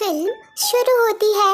Film शुरू होती है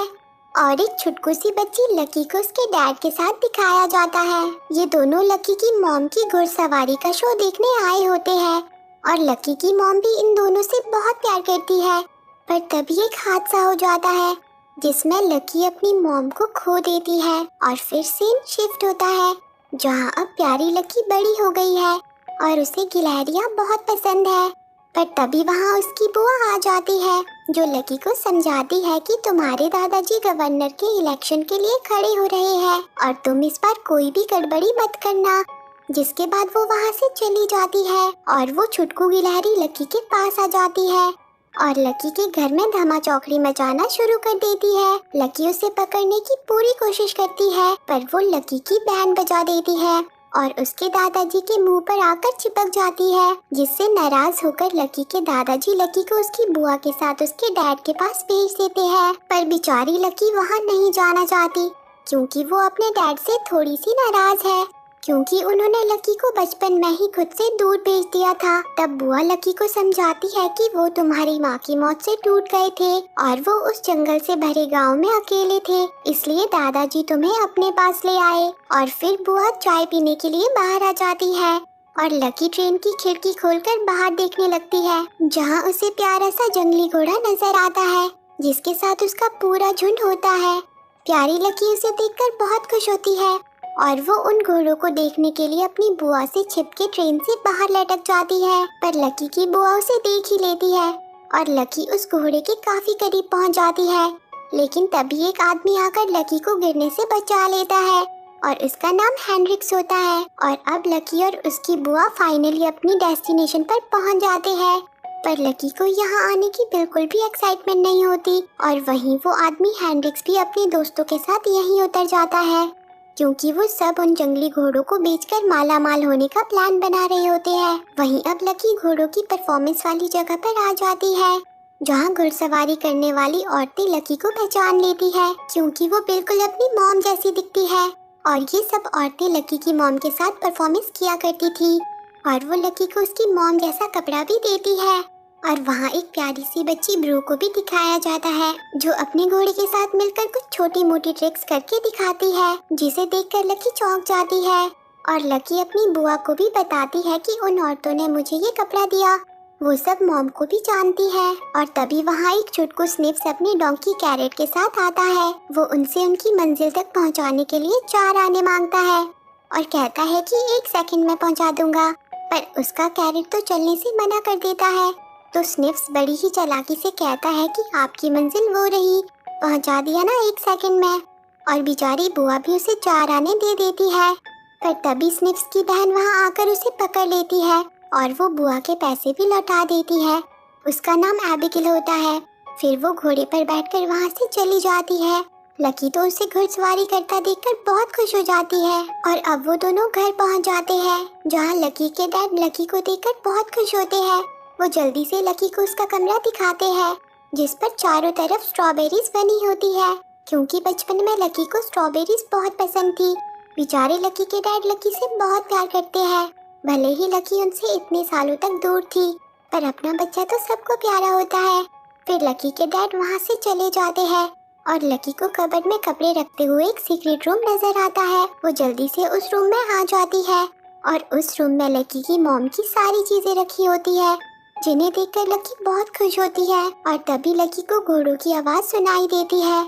और एक छुटकू सी बच्ची लकी को उसके डैड के साथ दिखाया जाता है। ये दोनों लकी की मॉम की घुड़सवारी का शो देखने आए होते हैं और लकी की मॉम भी इन दोनों से बहुत प्यार करती है। पर तभी एक हादसा हो जाता है जिसमें लकी अपनी मॉम को खो देती है और फिर सीन शिफ्ट होता है जहां अब प्यारी लकी बड़ी हो गई है और उसे गिलहरियां बहुत पसंद है। पर तभी वहां उसकी बुआ आ जाती है जो लकी को समझाती है कि तुम्हारे दादाजी गवर्नर के इलेक्शन के लिए खड़े हो रहे हैं और तुम इस बार कोई भी गड़बड़ी मत करना। जिसके बाद वो वहां से चली जाती है और वो छुटकू गिलहरी लकी के पास आ जाती है और लकी के घर में धमा चौकड़ी मचाना शुरू कर देती है। लकी उसे पकड़ने की पूरी कोशिश करती है पर वो लकी की बैंड बजा देती है और उसके दादाजी के मुंह पर आकर चिपक जाती है, जिससे नाराज होकर लकी के दादाजी लकी को उसकी बुआ के साथ उसके डैड के पास भेज देते हैं। पर बेचारी लकी वहां नहीं जाना चाहती क्योंकि वो अपने डैड से थोड़ी सी नाराज है क्योंकि उन्होंने लकी को बचपन में ही खुद से दूर भेज दिया था। तब बुआ लकी को समझाती है कि वो तुम्हारी माँ की मौत से टूट गए थे और वो उस जंगल से भरे गांव में अकेले थे, इसलिए दादाजी तुम्हें अपने पास ले आए। और फिर बुआ चाय पीने के लिए बाहर आ जाती है और लकी ट्रेन की खिड़की खोलकर बाहर देखने लगती है जहाँ उसे प्यारा सा जंगली घोड़ा नजर आता है जिसके साथ उसका पूरा झुंड होता है। प्यारी लकी उसे देखकर बहुत खुश होती है और वो उन घोड़ों को देखने के लिए अपनी बुआ से छिपके ट्रेन से बाहर लटक जाती है। पर लकी की बुआ उसे देख ही लेती है और लकी उस घोड़े के काफी करीब पहुंच जाती है, लेकिन तभी एक आदमी आकर लकी को गिरने से बचा लेता है और उसका नाम हेनरिक्स होता है। और अब लकी और उसकी बुआ फाइनली अपनी डेस्टिनेशन पर पहुंच जाते हैं। पर लकी को यहाँ आने की बिल्कुल भी एक्साइटमेंट नहीं होती और वहीं वो आदमी हेनरिक्स भी अपने दोस्तों के साथ यहीं उतर जाता है क्योंकि वो सब उन जंगली घोड़ों को बेचकर माला माल होने का प्लान बना रहे होते हैं। वहीं अब लकी घोड़ों की परफॉर्मेंस वाली जगह पर आ जाती है जहां घुड़सवारी करने वाली औरतें लकी को पहचान लेती है क्योंकि वो बिल्कुल अपनी मॉम जैसी दिखती है और ये सब औरतें लकी की मॉम के साथ परफॉर्मेंस किया करती थी और वो लकी को उसकी मॉम जैसा कपड़ा भी देती है। और वहाँ एक प्यारी सी बच्ची ब्रू को भी दिखाया जाता है जो अपने घोड़े के साथ मिलकर कुछ छोटी मोटी ट्रिक्स करके दिखाती है जिसे देखकर लकी चौंक जाती है। और लकी अपनी बुआ को भी बताती है कि उन औरतों ने मुझे ये कपड़ा दिया। वो सब मॉम को भी जानती है और तभी वहाँ एक छुटकू स्निफ्स अपने डोंकी कैरेट के साथ आता है। वो उनसे उनकी मंजिल तक पहुँचाने के लिए 4 आने मांगता है और कहता है कि 1 सेकंड में पहुँचा दूंगा, पर उसका कैरेट तो चलने से मना कर देता है। तो स्निफ्स बड़ी ही चालाकी से कहता है कि आपकी मंजिल वो रही, पहुंचा दिया ना 1 सेकंड में। और बेचारी बुआ भी उसे 4 आने दे देती है। पर तभी स्निफ्स की बहन वहां आकर उसे पकड़ लेती है और वो बुआ के पैसे भी लौटा देती है। उसका नाम एबिगिल होता है। फिर वो घोड़े पर बैठकर वहां से चली जाती है। लकी तो उसे घुड़सवारी करता देखकर बहुत खुश हो जाती है और अब वो दोनों घर पहुंच जाते हैं जहाँ लकी के डैड लकी को देखकर बहुत खुश होते हैं। वो जल्दी से लकी को उसका कमरा दिखाते हैं जिस पर चारों तरफ स्ट्रॉबेरीज बनी होती है क्योंकि बचपन में लकी को स्ट्रॉबेरीज बहुत पसंद थी। बेचारे लकी के डैड लकी से बहुत प्यार करते हैं, भले ही लकी उनसे इतने सालों तक दूर थी, पर अपना बच्चा तो सबको प्यारा होता है। फिर लकी के डैड वहाँ से चले जाते हैं और लकी को कबर्ड में कपड़े रखते हुए एक सीक्रेट रूम नजर आता है। वो जल्दी से उस रूम में आ जाती है और उस रूम में लकी की मॉम की सारी चीजें रखी होती है जिन्हें देखकर लकी बहुत खुश होती है। और तभी लकी को घोड़ों की आवाज सुनाई देती है।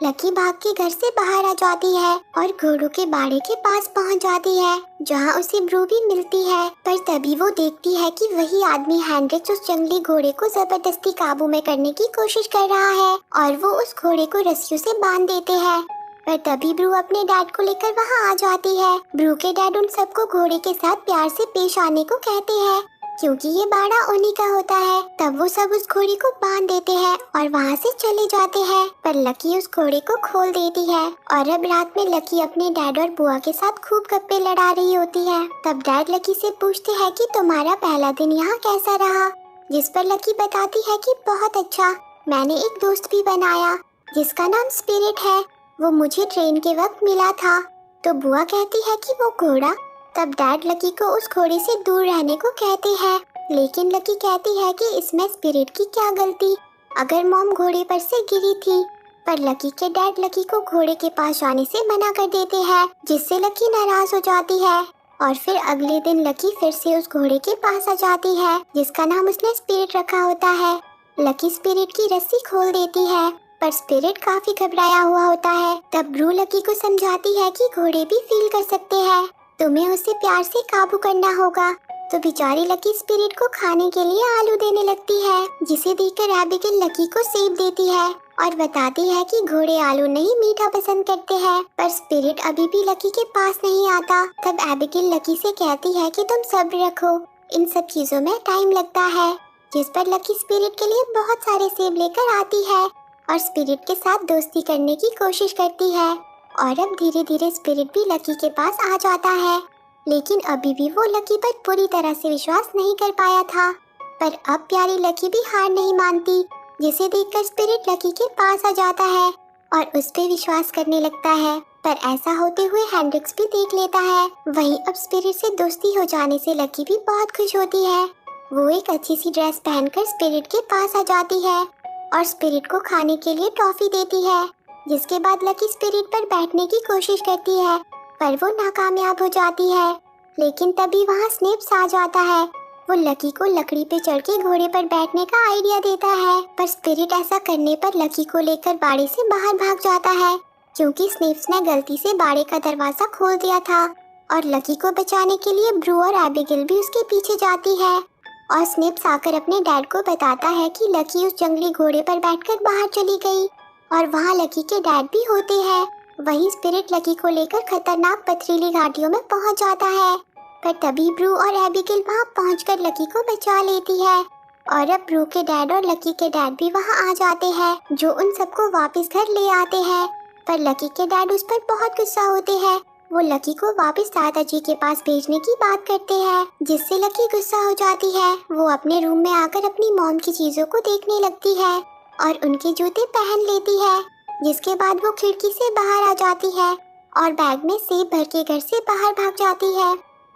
लकी भाग के घर से बाहर आ जाती है और घोड़ों के बाड़े के पास पहुंच जाती है जहां उसे ब्रू भी मिलती है। पर तभी वो देखती है कि वही आदमी हेनरिक्स उस जंगली घोड़े को जबरदस्ती काबू में करने की कोशिश कर रहा है और वो उस घोड़े को रस्सियों से बांध देते हैं। पर तभी ब्रू अपने डैड को लेकर वहां आ जाती है। ब्रू के डैड उन सबको घोड़े के साथ प्यार से पेश आने को कहते हैं क्योंकि ये बाड़ा उन्हीं का होता है। तब वो सब उस घोड़े को बांध देते हैं और वहाँ से चले जाते हैं। पर लकी उस घोड़े को खोल देती है और अब रात में लकी अपने डैड और बुआ के साथ खूब गप्पे लड़ा रही होती है। तब डैड लकी से पूछते हैं कि तुम्हारा पहला दिन यहाँ कैसा रहा, जिस पर लकी बताती है कि बहुत अच्छा, मैंने एक दोस्त भी बनाया जिसका नाम स्पिरिट है, वो मुझे ट्रेन के वक्त मिला था। तो बुआ कहती है कि वो घोड़ा। तब डैड लकी को उस घोड़े से दूर रहने को कहते हैं, लेकिन लकी कहती है कि इसमें स्पिरिट की क्या गलती, अगर मॉम घोड़े पर से गिरी थी, पर लकी के डैड लकी को घोड़े के पास जाने से मना कर देते हैं, जिससे लकी नाराज हो जाती है। और फिर अगले दिन लकी फिर से उस घोड़े के पास आ जाती है, जिसका नाम उसने स्पिरिट रखा होता है। लकी स्पिरिट की रस्सी खोल देती है, पर स्पिरिट काफी घबराया हुआ होता है। तब ब्रू लकी को समझाती है कि घोड़े भी फील कर सकते हैं, तुम्हें उसे प्यार से काबू करना होगा। तो बेचारी लकी स्पिरिट को खाने के लिए आलू देने लगती है, जिसे देखकर एबिगेल लकी को सेब देती है और बताती है कि घोड़े आलू नहीं मीठा पसंद करते हैं। पर स्पिरिट अभी भी लकी के पास नहीं आता। तब एबिगेल लकी से कहती है कि तुम सब्र रखो, इन सब चीजों में टाइम लगता है। जिस पर लकी स्पिरिट के लिए बहुत सारे सेब लेकर आती है और स्पिरिट के साथ दोस्ती करने की कोशिश करती है। और अब धीरे धीरे स्पिरिट भी लकी के पास आ जाता है, लेकिन अभी भी वो लकी पर पूरी तरह से विश्वास नहीं कर पाया था। पर अब प्यारी लकी भी हार नहीं मानती, जिसे देखकर स्पिरिट लकी के पास आ जाता है और उस पे विश्वास करने लगता है। पर ऐसा होते हुए हेंड्रिक्स भी देख लेता है। वहीं अब स्पिरिट से दोस्ती हो जाने से लकी भी बहुत खुश होती है। वो एक अच्छी सी ड्रेस पहनकर स्पिरिट के पास आ जाती है और स्पिरिट को खाने के लिए टॉफी देती है, जिसके बाद लकी स्पिरिट पर बैठने की कोशिश करती है, पर वो नाकामयाब हो जाती है। लेकिन तभी वहाँ स्नेप्स आ जाता है। वो लकी को लकड़ी पे चढ़ के घोड़े पर बैठने का आइडिया देता है, पर स्पिरिट ऐसा करने पर लकी को लेकर बाड़े से बाहर भाग जाता है, क्योंकि स्नेप्स ने गलती से बाड़े का दरवाजा खोल दिया था। और लकी को बचाने के लिए ब्रू और एबिगेल भी उसके पीछे जाती है। और स्नेप्स आकर अपने डैड को बताता है कि लकी उस जंगली घोड़े पर बैठकर बाहर चली गई और वहाँ लकी के डैड भी होते हैं। वहीं स्पिरिट लकी को लेकर खतरनाक पथरीली घाटियों में पहुंच जाता है, पर तभी ब्रू और एबिगेल वहां पहुंचकर लकी को बचा लेती है। और अब ब्रू के डैड और लकी के डैड भी वहां आ जाते हैं, जो उन सबको वापस घर ले आते हैं। पर लकी के डैड उस पर बहुत गुस्सा होते हैं। वो लकी को वापस दादाजी के पास भेजने की बात करते हैं, जिससे लकी गुस्सा हो जाती है। वो अपने रूम में आकर अपनी मॉम की चीजों को देखने लगती है और उनके जूते पहन लेती है, जिसके बाद वो खिड़की से बाहर आ जाती है और बैग में सेब भर के घर से बाहर भाग जाती है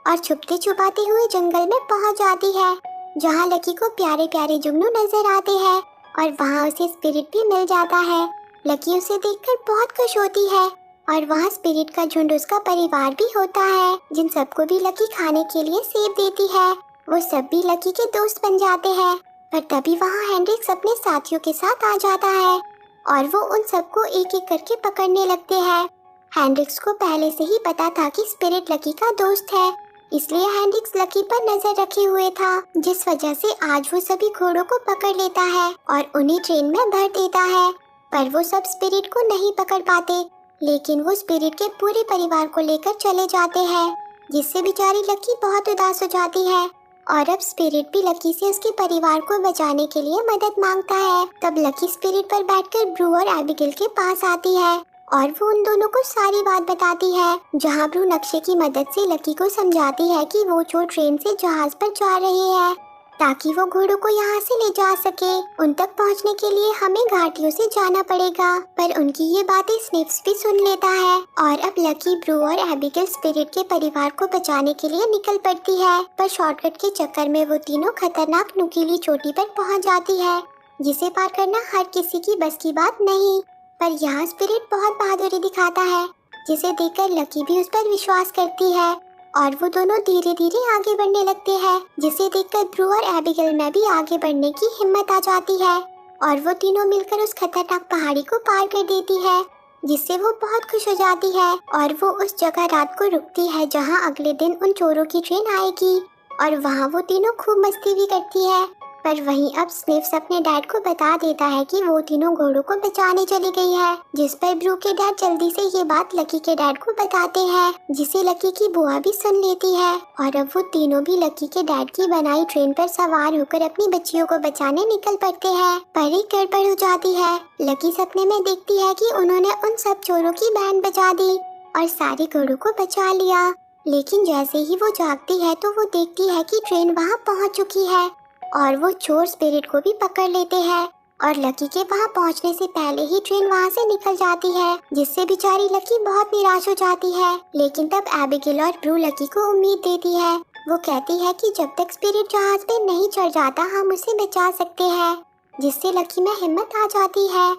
और छुपते छुपाते हुए जंगल में पहुंच जाती है, जहां लकी को प्यारे प्यारे जुगनू नजर आते हैं और वहां उसे स्पिरिट भी मिल जाता है। लकी उसे देखकर बहुत खुश होती है और वहां स्पिरिट का झुंड उसका परिवार भी होता है, जिन सबको भी लकी खाने के लिए सेब देती है। वो सब भी लकी के दोस्त बन जाते हैं। पर तभी वहाँ हेंड्रिक्स अपने साथियों के साथ आ जाता है और वो उन सबको एक एक करके पकड़ने लगते हैं। हेंड्रिक्स को पहले से ही पता था कि स्पिरिट लकी का दोस्त है, इसलिए हेंड्रिक्स लकी पर नजर रखे हुए था, जिस वजह से आज वो सभी घोड़ों को पकड़ लेता है और उन्हें ट्रेन में भर देता है। पर वो सब स्पिरिट को नहीं पकड़ पाते, लेकिन वो स्पिरिट के पूरे परिवार को लेकर चले जाते हैं, जिससे बेचारी लकी बहुत उदास हो जाती है। और अब स्पिरिट भी लकी से उसके परिवार को बचाने के लिए मदद मांगता है। तब लकी स्पिरिट पर बैठकर ब्रू और एबिगेल के पास आती है और वो उन दोनों को सारी बात बताती है, जहां ब्रू नक्शे की मदद से लकी को समझाती है कि वो जो ट्रेन से जहाज पर जा रहे हैं, ताकि वो घोड़ों को यहाँ से ले जा सके। उन तक पहुँचने के लिए हमें घाटियों से जाना पड़ेगा। पर उनकी ये बातें स्निप्स भी सुन लेता है और अब लकी, ब्रू और एबिगेल स्पिरिट के परिवार को बचाने के लिए निकल पड़ती है। पर शॉर्टकट के चक्कर में वो तीनों खतरनाक नुकीली चोटी पर पहुँच जाती है, जिसे पार करना हर किसी की बस की बात नहीं। पर यहाँ स्पिरिट बहुत बहादुरी दिखाता है, जिसे देखकर लकी भी उस पर विश्वास करती है और वो दोनों धीरे धीरे आगे बढ़ने लगते हैं, जिसे देखकर ब्रू और एबिगेल में भी आगे बढ़ने की हिम्मत आ जाती है और वो तीनों मिलकर उस खतरनाक पहाड़ी को पार कर देती है, जिससे वो बहुत खुश हो जाती है। और वो उस जगह रात को रुकती है जहाँ अगले दिन उन चोरों की ट्रेन आएगी और वहाँ वो तीनों खूब मस्ती भी करती है। पर वहीं अब स्निफ्स अपने डैड को बता देता है कि वो तीनों घोड़ों को बचाने चली गई है, जिस पर ब्रू के डैड जल्दी से ये बात लकी के डैड को बताते हैं, जिसे लकी की बुआ भी सुन लेती है। और अब वो तीनों भी लकी के डैड की बनाई ट्रेन पर सवार होकर अपनी बच्चियों को बचाने निकल पड़ते हैं। पर एक गड़बड़ हो जाती है। लकी सपने में देखती है कि उन्होंने उन सब चोरों की बैंड बजा दी और सारे घोड़ों को बचा लिया। लेकिन जैसे ही वो जागती है तो वो देखती है कि ट्रेन वहाँ पहुँच चुकी है और वो चोर स्पिरिट को भी पकड़ लेते हैं और लकी के वहाँ पहुँचने से पहले ही ट्रेन वहाँ से निकल जाती है, जिससे बेचारी लकी बहुत निराश हो जाती है। लेकिन तब एबिगेल और ब्रू लकी को उम्मीद देती है। वो कहती है कि जब तक स्पिरिट जहाज पे नहीं चढ़ जाता हम उसे बचा सकते हैं। जिससे लकी में हिम्मत आ जाती है।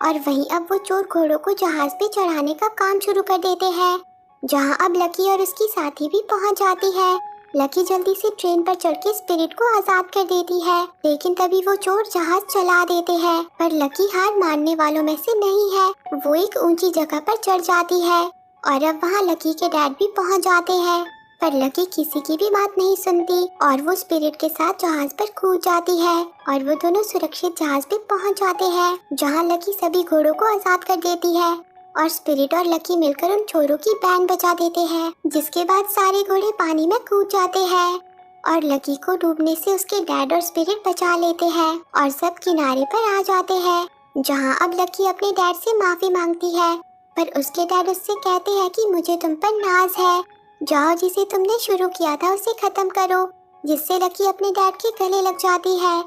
और वहीं अब वो चोर घोड़ों को जहाज पे चढ़ाने का काम शुरू कर देते हैं, जहां अब लकी और उसकी साथी भी पहुंच जाती है। लकी जल्दी से ट्रेन पर चढ़ के स्पिरिट को आजाद कर देती है, लेकिन तभी वो चोर जहाज चला देते हैं। पर लकी हार मानने वालों में से नहीं है। वो एक ऊंची जगह पर चढ़ जाती है और अब वहाँ लकी के डैड भी पहुँच जाते हैं। पर लकी किसी की भी बात नहीं सुनती और वो स्पिरिट के साथ जहाज पर कूद जाती है और वो दोनों सुरक्षित जहाज पे पहुंच जाते हैं, जहां लकी सभी घोड़ों को आजाद कर देती है और स्पिरिट और लकी मिलकर उन चोरों की बैंड बजा देते हैं, जिसके बाद सारे घोड़े पानी में कूद जाते हैं और लकी को डूबने से उसके डैड और स्पिरिट बचा लेते हैं और सब किनारे पर आ जाते हैं, जहां अब लकी अपने डैड से माफी मांगती है। पर उसके डैड उससे कहते हैं कि मुझे तुम पर नाज है, जाओ जिसे तुमने शुरू किया था उसे खत्म करो, जिससे लकी अपने डैड के गले लग जाती है।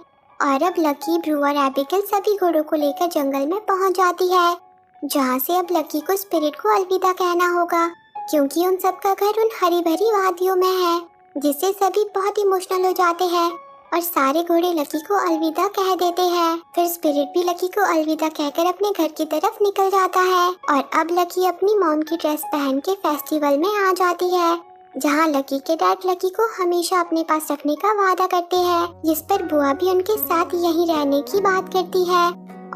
और अब लकी, ब्रू और एबिगेल सभी घोड़ों को लेकर जंगल में पहुंच जाती है, जहां से अब लकी को स्पिरिट को अलविदा कहना होगा, क्योंकि उन सबका घर उन हरी भरी वादियों में है, जिससे सभी बहुत इमोशनल हो जाते हैं और सारे घोड़े लकी को अलविदा कह देते हैं। फिर स्पिरिट भी लकी को अलविदा कहकर अपने घर की तरफ निकल जाता है और अब लकी अपनी मॉम की ड्रेस पहन के फेस्टिवल में आ जाती है, जहां लकी के डैड लकी को हमेशा अपने पास रखने का वादा करते हैं, जिस पर बुआ भी उनके साथ यहीं रहने की बात करती है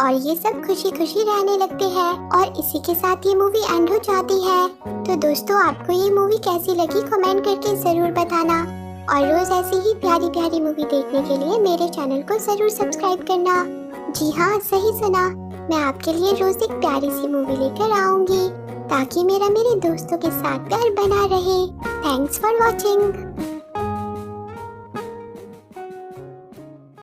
और ये सब खुशी खुशी रहने लगते हैं। और इसी के साथ ये मूवी एंड हो जाती है। तो दोस्तों, आपको ये मूवी कैसी लगी कमेंट करके जरूर बताना और रोज ऐसी ही प्यारी प्यारी मूवी देखने के लिए मेरे चैनल को जरूर सब्सक्राइब करना। जी हाँ, सही सुना, मैं आपके लिए रोज एक प्यारी सी मूवी लेकर आऊंगी, ताकि मेरे दोस्तों के साथ प्यार बना रहे। Thanks for watching.